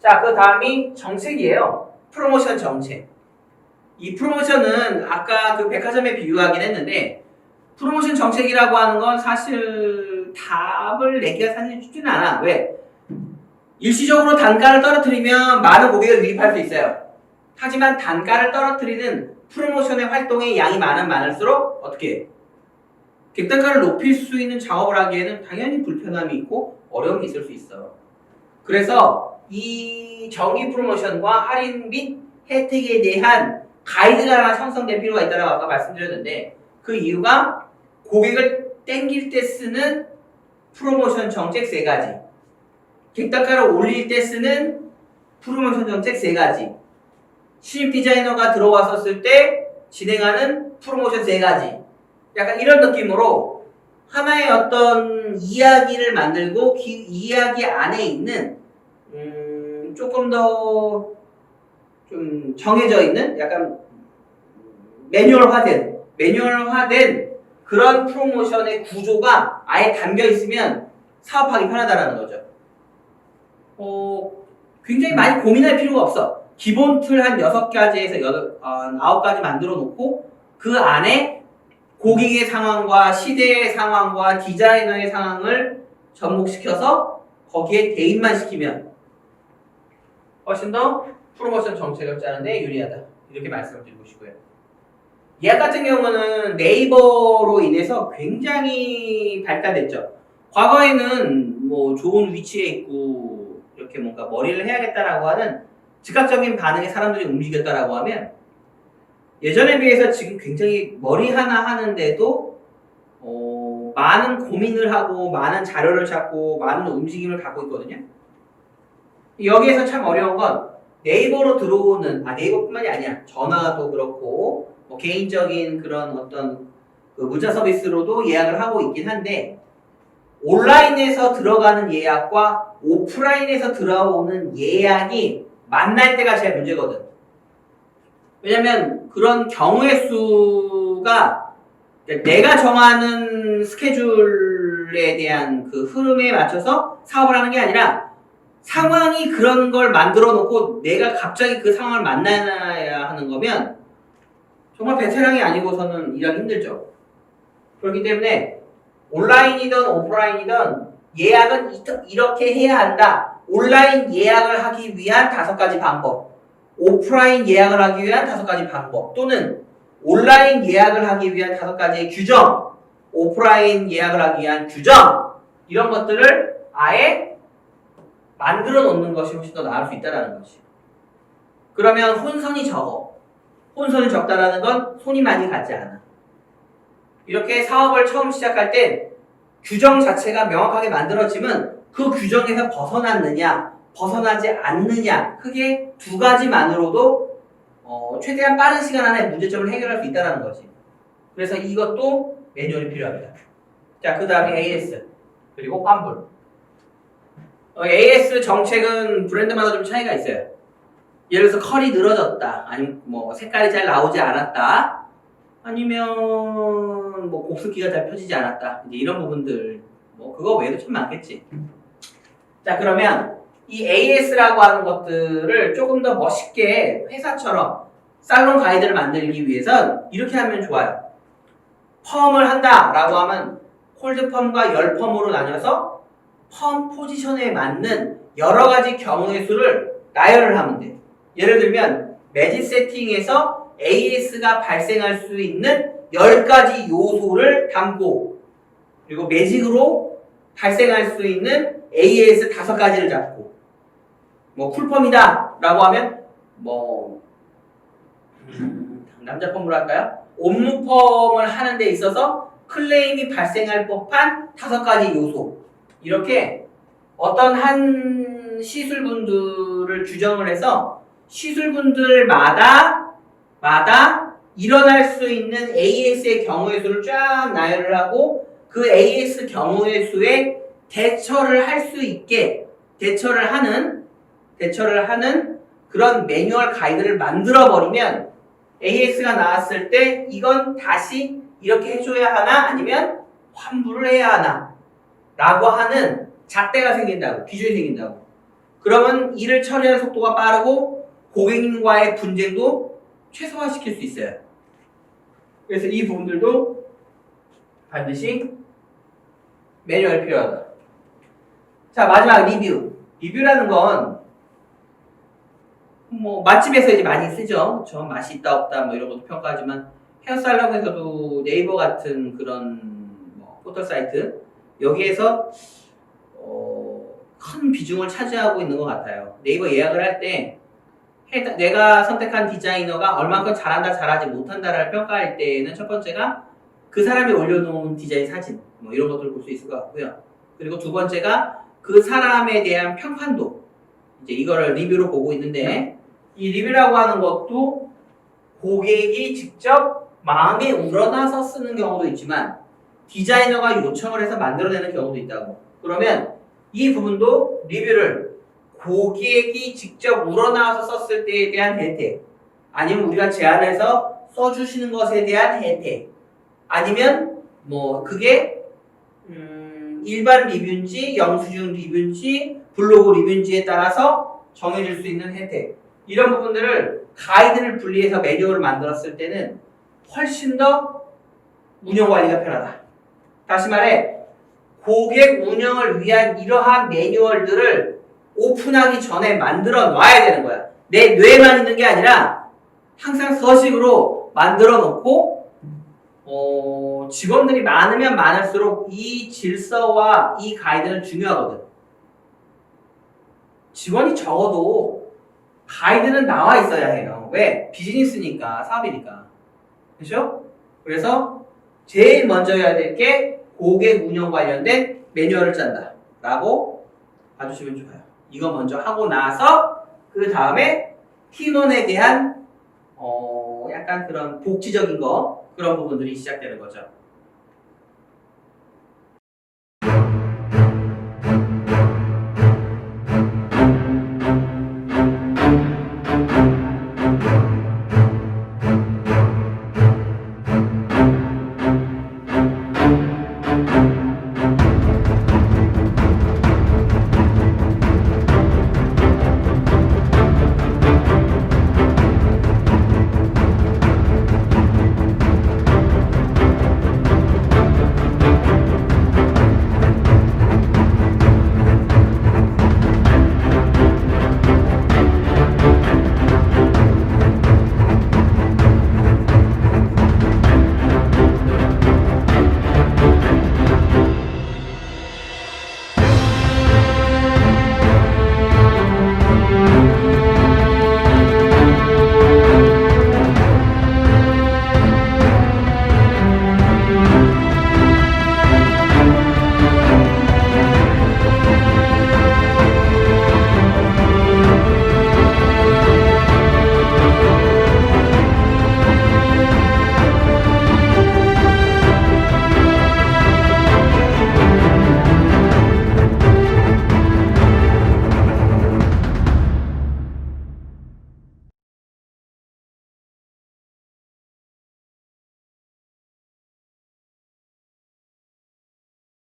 자, 그 다음이 정책이에요. 프로모션 정책. 이 프로모션은 아까 그 백화점에 비유하긴 했는데 프로모션 정책이라고 하는 건 사실 답을 내기가 사실 쉽지는 않아. 왜? 일시적으로 단가를 떨어뜨리면 많은 고객을 유입할 수 있어요. 하지만 단가를 떨어뜨리는 프로모션의 활동의 양이 많을수록 어떻게 해? 객단가를 높일 수 있는 작업을 하기에는 당연히 불편함이 있고 어려움이 있을 수 있어. 그래서 이 정기 프로모션과 할인 및 혜택에 대한 가이드가 하나 형성될 필요가 있다고 아까 말씀드렸는데 그 이유가 고객을 땡길 때 쓰는 프로모션 정책 3가지, 객단가를 올릴 때 쓰는 프로모션 정책 3가지, 신입 디자이너가 들어왔었을 때 진행하는 프로모션 3가지, 약간 이런 느낌으로 하나의 어떤 이야기를 만들고 그 이야기 안에 있는 조금 더 좀 정해져 있는 약간 매뉴얼화된 그런 프로모션의 구조가 아예 담겨 있으면 사업하기 편하다라는 거죠. 굉장히 많이 고민할 필요가 없어. 기본 틀 한 6가지에서 9가지 만들어 놓고 그 안에 고객의 상황과 시대의 상황과 디자이너의 상황을 접목시켜서 거기에 대입만 시키면 훨씬 더 프로모션 정책을 짜는데 유리하다. 이렇게 말씀을 드리고 싶고요. 예약 같은 경우는 네이버로 인해서 굉장히 발달됐죠. 과거에는 뭐 좋은 위치에 있고 이렇게 뭔가 머리를 해야겠다라고 하는 즉각적인 반응에 사람들이 움직였다라고 하면 예전에 비해서 지금 굉장히 머리 하나 하는데도 많은 고민을 하고 많은 자료를 찾고 많은 움직임을 갖고 있거든요. 여기에서 참 어려운 건 네이버로 들어오는 네이버뿐만이 아니야. 전화도 그렇고 뭐 개인적인 그런 어떤 그 문자 서비스로도 예약을 하고 있긴 한데 온라인에서 들어가는 예약과 오프라인에서 들어오는 예약이 만날 때가 제일 문제거든. 왜냐면 그런 경우의 수가 내가 정하는 스케줄에 대한 그 흐름에 맞춰서 사업을 하는 게 아니라 상황이 그런 걸 만들어 놓고 내가 갑자기 그 상황을 만나야 하는 거면 정말 베테랑이 아니고서는 일하기 힘들죠. 그렇기 때문에 온라인이든 오프라인이든 예약은 이렇게 해야 한다. 온라인 예약을 하기 위한 5가지 방법, 오프라인 예약을 하기 위한 5가지 방법, 또는 온라인 예약을 하기 위한 5가지의 규정, 오프라인 예약을 하기 위한 규정, 이런 것들을 아예 만들어 놓는 것이 훨씬 더 나을 수 있다는 것이. 그러면 혼선이 적어. 혼선이 적다라는 건 손이 많이 가지 않아. 이렇게 사업을 처음 시작할 때 규정 자체가 명확하게 만들어지면 그 규정에서 벗어났느냐, 벗어나지 않느냐, 크게 2가지만으로도 최대한 빠른 시간 안에 문제점을 해결할 수 있다는 거지. 그래서 이것도 매뉴얼이 필요합니다. 자, 그 다음에 AS, 그리고 환불. AS 정책은 브랜드마다 좀 차이가 있어요. 예를 들어서 컬이 늘어졌다, 아니면 뭐 색깔이 잘 나오지 않았다, 아니면 뭐 곱슬기가 잘 펴지지 않았다, 이제 이런 부분들, 뭐 그거 외에도 참 많겠지. 자, 그러면 이 AS라고 하는 것들을 조금 더 멋있게 회사처럼 살론 가이드를 만들기 위해선 이렇게 하면 좋아요. 펌을 한다라고 하면 콜드 펌과 열 펌으로 나뉘어서 펌 포지션에 맞는 여러 가지 경우의 수를 나열을 하면 돼. 예를 들면 매직 세팅에서 AS가 발생할 수 있는 10가지 요소를 담고, 그리고 매직으로 발생할 수 있는 AS 5가지를 잡고, 뭐 쿨펌이다 라고 하면 뭐 남자 펌으로 할까요? 옴무펌을 하는 데 있어서 클레임이 발생할 법한 5가지 요소, 이렇게 어떤 한 시술분들을 규정을 해서 시술분들마다 일어날 수 있는 AS의 경우의 수를 쫙 나열을 하고 그 AS 경우의 수에 대처를 할 수 있게 대처를 하는 그런 매뉴얼 가이드를 만들어 버리면 AS가 나왔을 때 이건 다시 이렇게 해줘야 하나 아니면 환불을 해야 하나 라고 하는 잣대가 생긴다고, 기준이 생긴다고. 그러면 일을 처리하는 속도가 빠르고 고객님과의 분쟁도 최소화시킬 수 있어요. 그래서 이 부분들도 반드시 매뉴얼이 필요하다. 자, 마지막 리뷰. 리뷰라는 건 뭐 맛집에서 이제 많이 쓰죠. 저 맛이 있다 없다 뭐 이런 것도 평가하지만 헤어살롱에서도 네이버 같은 그런 뭐 포털 사이트 여기에서 큰 비중을 차지하고 있는 것 같아요. 네이버 예약을 할 때 내가 선택한 디자이너가 얼만큼 잘한다 잘하지 못한다를 평가할 때는 첫 번째가 그 사람이 올려놓은 디자인 사진 뭐 이런 것들을 볼 수 있을 것 같고요. 그리고 두 번째가 그 사람에 대한 평판도 이제 이거를 리뷰로 보고 있는데 이 리뷰라고 하는 것도 고객이 직접 마음에 우러나서 쓰는 경우도 있지만 디자이너가 요청을 해서 만들어내는 경우도 있다고. 그러면 이 부분도 리뷰를 고객이 직접 우러나와서 썼을 때에 대한 혜택, 아니면 우리가 제안해서 써주시는 것에 대한 혜택, 아니면 뭐 그게 일반 리뷰인지 영수증 리뷰인지 블로그 리뷰인지에 따라서 정해질 수 있는 혜택, 이런 부분들을 가이드를 분리해서 매뉴얼을 만들었을 때는 훨씬 더 운영 관리가 편하다. 다시 말해 고객 운영을 위한 이러한 매뉴얼들을 오픈하기 전에 만들어 놔야 되는 거야. 내 뇌에만 있는 게 아니라 항상 서식으로 만들어 놓고 직원들이 많으면 많을수록 이 질서와 이 가이드는 중요하거든. 직원이 적어도 가이드는 나와 있어야 해요. 왜? 비즈니스니까, 사업이니까. 그렇죠? 그래서 제일 먼저 해야 될 게 고객 운영 관련된 매뉴얼을 짠다 라고 봐주시면 좋아요. 이거 먼저 하고 나서 그 다음에 팀원에 대한 약간 그런 복지적인 거, 그런 부분들이 시작되는 거죠.